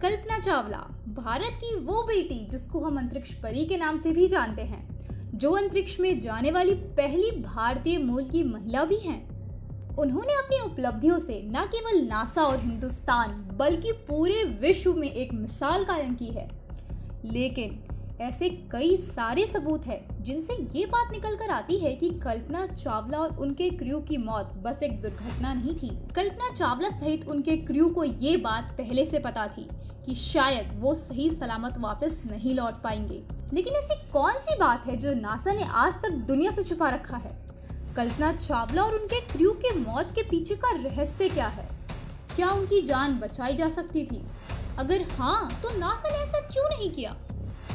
कल्पना चावला भारत की वो बेटी जिसको हम अंतरिक्ष परी के नाम से भी जानते हैं, जो अंतरिक्ष में जाने वाली पहली भारतीय मूल की महिला भी हैं। उन्होंने अपनी उपलब्धियों से न केवल नासा और हिंदुस्तान बल्कि पूरे विश्व में एक मिसाल कायम की है। लेकिन ऐसे कई सारे सबूत हैं जिनसे ये बात निकल कर आती है कि कल्पना चावला और उनके क्रू की मौत बस एक दुर्घटना नहीं थी। कल्पना चावला सहित उनके क्रू को ये बात पहले से पता थी कि शायद वो सही सलामत वापस नहीं लौट पाएंगे। लेकिन ऐसी कौन सी बात है जो नासा ने आज तक दुनिया से छुपा रखा है? कल्पना चावला और उनके क्रू के मौत के पीछे का रहस्य क्या है? क्या उनकी जान बचाई जा सकती थी? अगर हाँ, तो नासा ने ऐसा क्यों नहीं किया?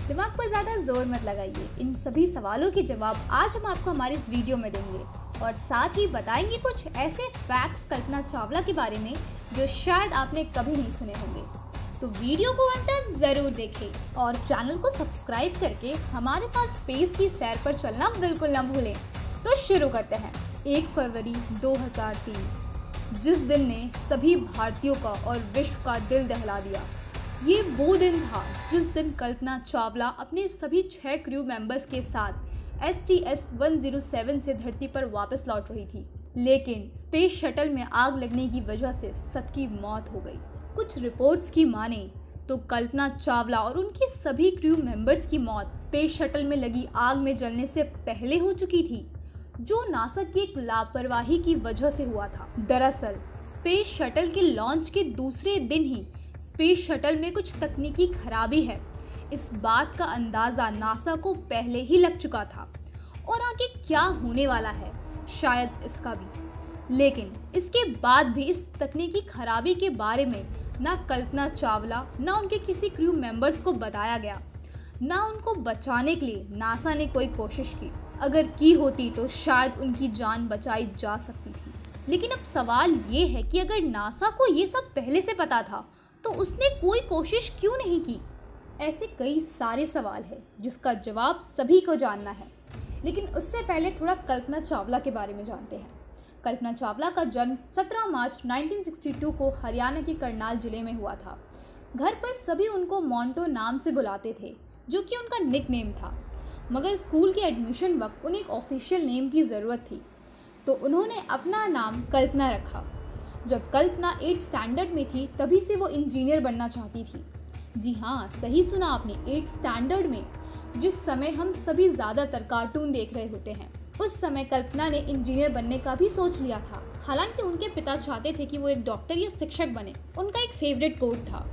दिमाग पर ज्यादा जोर मत लगाइए। इन सभी सवालों के जवाब आज हम आपको हमारे इस वीडियो में देंगे और साथ ही बताएंगे कुछ ऐसे फैक्ट्स कल्पना चावला के बारे में जो शायद आपने कभी नहीं सुने होंगे। तो वीडियो को अंत तक जरूर देखें और चैनल को सब्सक्राइब करके हमारे साथ स्पेस की सैर पर चलना बिल्कुल न भूलें। तो शुरू करते हैं। 1 फरवरी 2003, जिस दिन ने सभी भारतीयों का और विश्व का दिल दहला दिया। ये वो दिन था जिस दिन कल्पना चावला अपने सभी 6 क्रू मेंबर्स के साथ STS-107 से धरती पर वापस लौट रही थी। लेकिन स्पेस शटल में आग लगने की वजह से सबकी मौत हो गई। कुछ रिपोर्ट्स की माने तो कल्पना चावला और उनके सभी क्रू मेंबर्स की मौत स्पेस शटल में लगी आग में जलने से पहले हो चुकी थी, जो नासा की एक लापरवाही की वजह से हुआ था। दरअसल स्पेस शटल के लॉन्च के दूसरे दिन ही स्पेस शटल में कुछ तकनीकी खराबी है, इस बात का अंदाजा नासा को पहले ही लग चुका था और आगे क्या होने वाला है शायद इसका भी। लेकिन इसके बाद भी इस तकनीकी खराबी के बारे में ना कल्पना चावला ना उनके किसी क्रू मेंबर्स को बताया गया, ना उनको बचाने के लिए नासा ने कोई कोशिश की। अगर की होती तो शायद उनकी जान बचाई जा सकती थी। लेकिन अब सवाल ये है कि अगर नासा को ये सब पहले से पता था तो उसने कोई कोशिश क्यों नहीं की? ऐसे कई सारे सवाल हैं जिसका जवाब सभी को जानना है। लेकिन उससे पहले थोड़ा कल्पना चावला के बारे में जानते हैं। कल्पना चावला का जन्म 17 मार्च 1962 को हरियाणा के करनाल जिले में हुआ था। घर पर सभी उनको मोंटो नाम से बुलाते थे, जो कि उनका निकनेम था। मगर स्कूल के एडमिशन वक्त उन्हें एक ऑफिशियल नेम की ज़रूरत थी, तो उन्होंने अपना नाम कल्पना रखा। जब कल्पना 8th स्टैंडर्ड में थी तभी से वो इंजीनियर बनना चाहती थी। जी हाँ, सही सुना आपने, 8th स्टैंडर्ड में, जिस समय हम सभी ज़्यादातर कार्टून देख रहे होते हैं। उस समय कल्पना ने इंजीनियर बनने का भी सोच लिया था। हालांकि उनके पिता चाहते थे कि वो एक डॉक्टर या शिक्षक बने। उनका एक फेवरेट कोट था,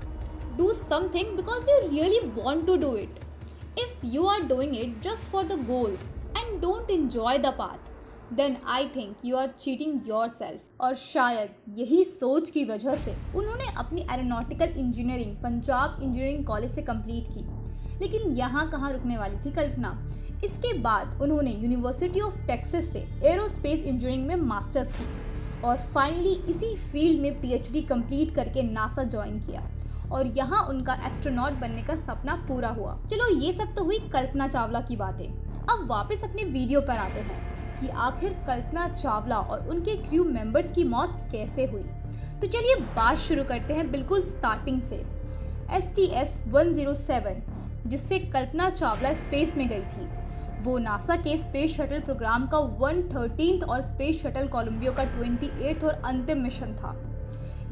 do something because you really want to do it. If you are doing it just for the goals and don't enjoy the path, then I think you are cheating yourself। और शायद यही सोच की वजह से उन्होंने अपनी aeronautical engineering Punjab engineering college से कंप्लीट की। लेकिन यहाँ कहाँ रुकने वाली थी कल्पना। इसके बाद उन्होंने यूनिवर्सिटी ऑफ टेक्सास से एरोस्पेस इंजीनियरिंग में मास्टर्स की और फाइनली इसी फील्ड में PhD कंप्लीट करके नासा ज्वाइन किया और यहाँ उनका एस्ट्रोनॉट बनने का सपना पूरा हुआ। चलो, ये सब तो हुई कल्पना चावला की बातें। अब वापस अपने वीडियो पर आते हैं कि आखिर कल्पना चावला और उनके क्रू मेंबर्स की मौत कैसे हुई। तो चलिए बात शुरू करते हैं बिल्कुल स्टार्टिंग से। STS-107 जिससे कल्पना चावला स्पेस में गई थी, वो नासा के स्पेस शटल प्रोग्राम का 113th और स्पेस शटल कोलंबिया का 28th और अंतिम मिशन था।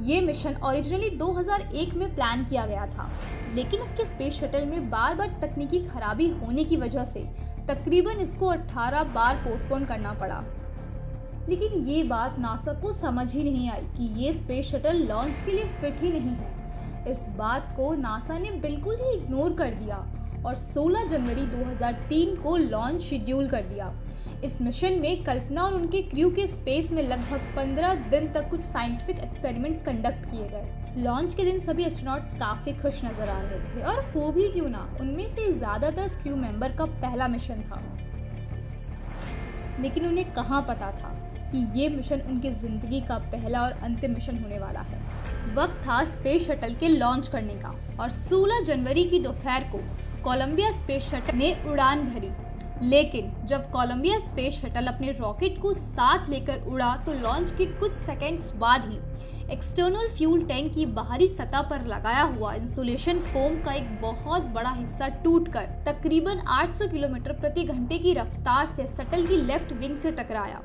ये मिशन ओरिजिनली 2001 में प्लान किया गया था, लेकिन इसके स्पेस शटल में बार बार तकनीकी खराबी होने की वजह से तकरीबन इसको 18 बार पोस्टपोन करना पड़ा। लेकिन ये बात नासा को समझ ही नहीं आई कि ये स्पेस शटल लॉन्च के लिए फिट ही नहीं है। इस बात को नासा ने बिल्कुल ही इग्नोर कर दिया और 16 जनवरी 2003 को लॉन्च शेड्यूल कर दिया। इस मिशन में कल्पना और उनके क्रू के स्पेस में लगभग 15 दिन तक कुछ साइंटिफिक एक्सपेरिमेंट्स कंडक्ट किए गए। लॉन्च के दिन सभी एस्ट्रोनॉट्स काफ़ी खुश नजर आ रहे थे और हो भी क्यों ना, उनमें से ज़्यादातर क्रू मेंबर का पहला मिशन था। लेकिन उन्हें कहाँ पता था कि ये मिशन उनकी ज़िंदगी का पहला और अंतिम मिशन होने वाला है। वक्त था स्पेस शटल के लॉन्च करने का और 16 जनवरी की दोपहर को कोलंबिया स्पेस शटल ने उड़ान भरी। लेकिन जब कोलंबिया स्पेस शटल अपने रॉकेट को साथ लेकर उड़ा तो लॉन्च के कुछ सेकंड्स बाद ही एक्सटर्नल फ्यूल टैंक की बाहरी सतह पर लगाया हुआ इंसुलेशन फोम का एक बहुत बड़ा हिस्सा टूटकर तकरीबन 800 किलोमीटर प्रति घंटे की रफ्तार से शटल की लेफ्ट विंग से टकराया,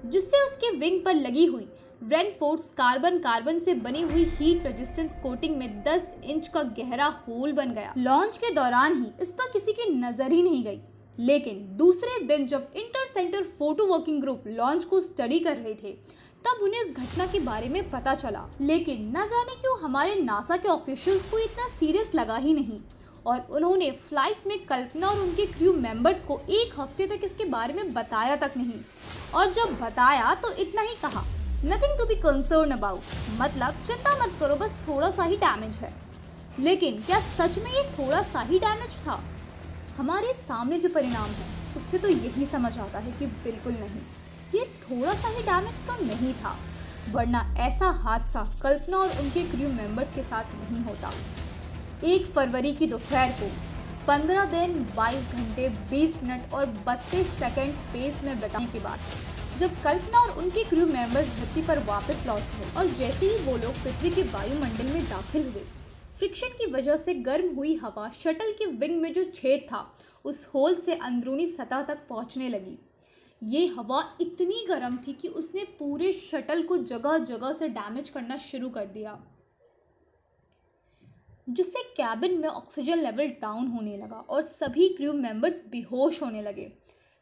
जिससे उसके विंग पर लगी हुई रेनफोर्स कार्बन से बनी हुई हीट रेजिस्टेंस कोटिंग में 10 इंच का गहरा होल बन गया। लॉन्च के दौरान ही इस पर किसी की नजर ही नहीं गई, लेकिन दूसरे दिन जब inter centre photo working group launch को स्टडी कर रहे थे तब उन्हें इस घटना के बारे में पता चला। लेकिन न जाने क्यों हमारे नासा के ऑफिशियल्स को इतना सीरियस लगा ही नहीं और उन्होंने फ्लाइट में कल्पना और उनके क्रू मेंबर्स को एक हफ्ते तक इसके बारे में बताया तक नहीं, और जब बताया तो इतना ही कहा, nothing to be concern about, मतलब चिंता मत करो, बस थोड़ा सा ही डैमेज है। लेकिन क्या सच में ये थोड़ा सा ही डैमेज था? हमारे सामने जो परिणाम है उससे तो यही समझ आता है कि बिल्कुल नहीं, ये थोड़ा सा ही डैमेज तो नहीं था, वरना ऐसा हादसा कल्पना और उनके क्रू मेंबर्स के साथ नहीं होता। 1 फरवरी की दोपहर को 15 दिन 22 घंटे 20 मिनट और 32 सेकंड स्पेस में बिताने के बाद जब कल्पना और उनके क्रू मेंबर्स धरती पर वापस लौटे और जैसे ही वो लोग पृथ्वी के वायुमंडल में दाखिल हुए, फ्रिक्शन की वजह से गर्म हुई हवा शटल के विंग में जो छेद था उस होल से अंदरूनी सतह तक पहुंचने लगी। ये हवा इतनी गर्म थी कि उसने पूरे शटल को जगह जगह से डैमेज करना शुरू कर दिया, जिससे कैबिन में ऑक्सीजन लेवल डाउन होने लगा और सभी क्रू मेंबर्स बेहोश होने लगे।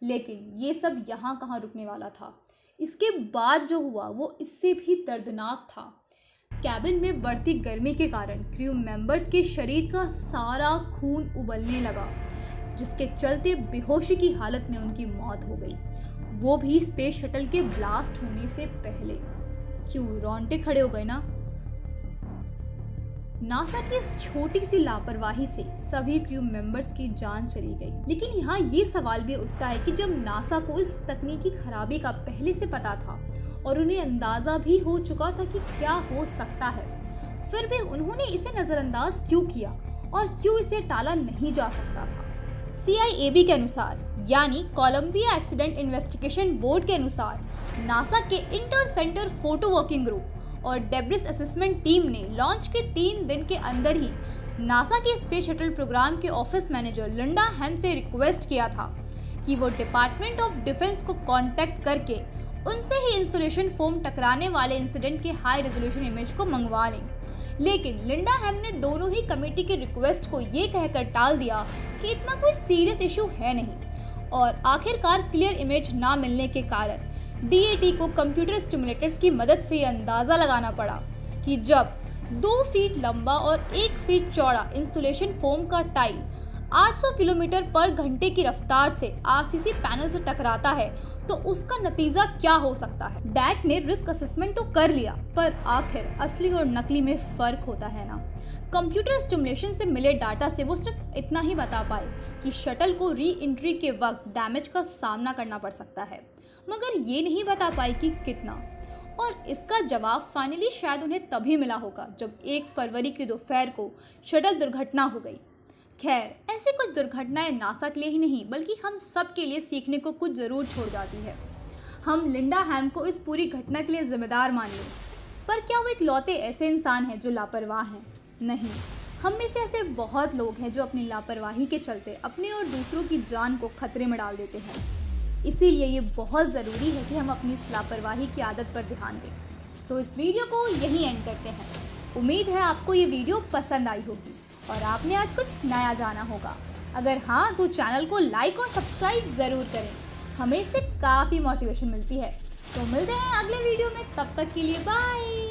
लेकिन ये सब यहाँ कहाँ रुकने वाला था, इसके बाद जो हुआ वो इससे भी दर्दनाक था। कैबिन में बढ़ती गर्मी के कारण क्रू मेंबर्स के शरीर का सारा खून उबलने लगा, जिसके चलते बेहोशी की हालत में उनकी मौत हो गई, वो भी स्पेस शटल के ब्लास्ट होने से पहले। क्यों रोंगटे खड़े हो गए ना? नासा की इस छोटी सी लापरवाही से सभी क्रू मेंबर्स की जान चली गई। लेकिन यहाँ ये सवाल भी उठता है कि जब नासा को इस तकनीकी खराबी का पहले से पता था और उन्हें अंदाजा भी हो चुका था कि क्या हो सकता है, फिर भी उन्होंने इसे नजरअंदाज क्यों किया और क्यों इसे टाला नहीं जा सकता था? CIAB के अनुसार, यानी कोलंबिया एक्सीडेंट इन्वेस्टिगेशन बोर्ड के अनुसार, नासा के inter centre photo working group और डेब्रिस असेसमेंट टीम ने लॉन्च के 3 दिन के अंदर ही नासा के स्पेस शटल प्रोग्राम के ऑफिस मैनेजर लिंडा हैम से रिक्वेस्ट किया था कि वो डिपार्टमेंट ऑफ डिफेंस को कांटेक्ट करके उनसे ही इंसुलेशन फोम टकराने वाले इंसिडेंट के हाई रेजोल्यूशन इमेज को मंगवा लें। लेकिन लिंडा हैम ने दोनों ही कमेटी की रिक्वेस्ट को ये कहकर टाल दिया कि इतना कोई सीरियस इशू है नहीं, और आखिरकार क्लियर इमेज ना मिलने के कारण DAT को कंप्यूटर स्टिमुलेटर्स की मदद से ये अंदाज़ा लगाना पड़ा कि जब 2 फीट लंबा और 1 फीट चौड़ा इंसुलेशन फोम का टाइल 800 किलोमीटर पर घंटे की रफ्तार से RCC पैनल से टकराता है तो उसका नतीजा क्या हो सकता है। डैट ने रिस्क असेसमेंट तो कर लिया, पर आखिर असली और नकली में फर्क होता है ना। कंप्यूटर स्टिमुलेशन से मिले डाटा से वो सिर्फ इतना ही बता पाए कि शटल को री एंट्री के वक्त डैमेज का सामना करना पड़ सकता है, मगर ये नहीं बता पाए कि कितना। और इसका जवाब फाइनली शायद उन्हें तभी मिला होगा जब 1 फरवरी की दोपहर को शटल दुर्घटना हो गई। खैर, ऐसी कुछ दुर्घटनाएं नासा के लिए ही नहीं बल्कि हम सब के लिए सीखने को कुछ ज़रूर छोड़ जाती है। हम लिंडा हैम को इस पूरी घटना के लिए जिम्मेदार मान लें, पर क्या वो इकलौते ऐसे इंसान हैं जो लापरवाह हैं? नहीं, हम में से ऐसे बहुत लोग हैं जो अपनी लापरवाही के चलते अपने और दूसरों की जान को खतरे में डाल देते हैं। इसीलिए ये बहुत ज़रूरी है कि हम अपनी इस लापरवाही की आदत पर ध्यान दें। तो इस वीडियो को यहीं एंड करते हैं। उम्मीद है आपको ये वीडियो पसंद आई होगी और आपने आज कुछ नया जाना होगा। अगर हाँ तो चैनल को लाइक और सब्सक्राइब ज़रूर करें, हमें इससे काफ़ी मोटिवेशन मिलती है। तो मिलते हैं अगले वीडियो में, तब तक के लिए बाय।